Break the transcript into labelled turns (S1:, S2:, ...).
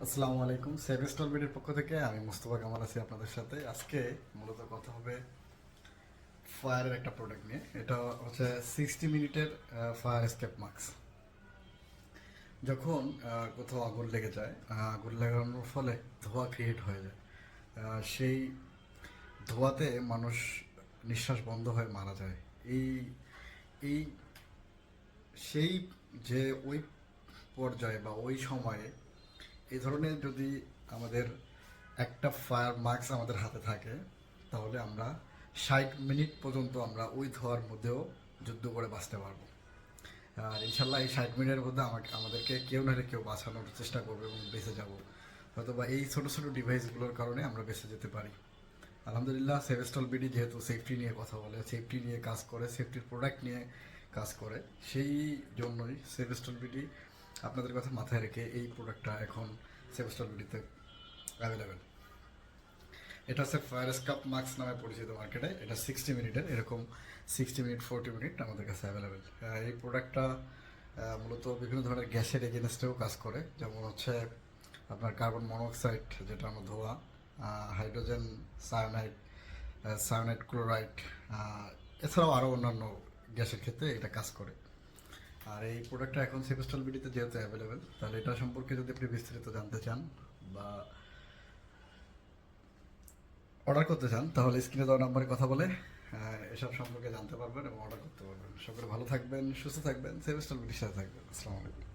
S1: আসসালামু আলাইকুম। Save stall বিডির পক্ষ থেকে আমি মুস্তফা কামাল আছি আপনাদের সাথে। আজকে মূলত কথা হবে ফায়ারের একটা প্রোডাক্ট নিয়ে। এটা হচ্ছে 60 মিনিটের ফায়ার এসকেপ মাস্ক। যখন কোথাও আগুন লেগে যায়, আগুন লাগানোর ফলে ধোঁয়া ক্রিয়েট হয়ে যায়। সেই ধোঁয়াতে মানুষ নিঃশ্বাস বন্ধ হয়ে মারা যায়। এই এই সেই যে ওই পর্যায়ে বা ওই সময়ে এই ধরনের যদি আমাদের একটা ফায়ার মাস্ক আমাদের হাতে থাকে, তাহলে আমরা 60 মিনিট পর্যন্ত আমরা ওই ধোঁয়ার মধ্যেও যুদ্ধ করে বাঁচতে পারবো। আর ইনশাল্লাহ এই 60 মিনিটের মধ্যে আমাদেরকে কেউ না কেউ বাঁচানোর চেষ্টা করবে এবং বেঁচে যাব। হয়তো বা এই ছোটো ছোটো ডিভাইসগুলোর কারণে আমরা বেঁচে যেতে পারি। আলহামদুলিল্লাহ, সেভেস্টল বিডি যেহেতু সেফটি নিয়ে কথা বলে, সেফটি নিয়ে কাজ করে, সেফটির প্রোডাক্ট নিয়ে কাজ করে, সেই জন্যই সেভেস্টল বিডি আপনাদের কথা মাথায় রেখে এই প্রোডাক্টটা এখন সেভেস্টল বিডিতে অ্যাভেলেবেল। এটা হচ্ছে ফায়ার স্কাপ মাস্ক নামে পরিচিত মার্কেটে। এটা 60 মিনিটের, এরকম 60 মিনিট 40 মিনিট আমাদের কাছে অ্যাভেলেবেল। এই প্রোডাক্টটা মূলত বিভিন্ন ধরনের গ্যাসের এগেনস্টেও কাজ করে, যেমন হচ্ছে আপনার কার্বন মনোক্সাইড, যেটা আমরা ধোঁয়া, হাইড্রোজেন সায়ানাইড, সায়ানাইড ক্লোরাইড, এছাড়াও আরও অন্যান্য গ্যাসের ক্ষেত্রে এটা কাজ করে। আর এই প্রোডাক্টটা এখন সেভেস্টল বিডিতে যেহেতু অ্যাভেলেবেল, তাহলে এটা সম্পর্কে যদি আপনি বিস্তারিত জানতে চান বা অর্ডার করতে চান, তাহলে স্ক্রিনে দেওয়া নাম্বারে কথা বলে এসব সম্পর্কে জানতে পারবেন এবং অর্ডার করতে পারবেন। সকলে ভালো থাকবেন, সুস্থ থাকবেন, সেভ স্টল বিডির সাথে থাকবেন। আসসালামু আলাইকুম।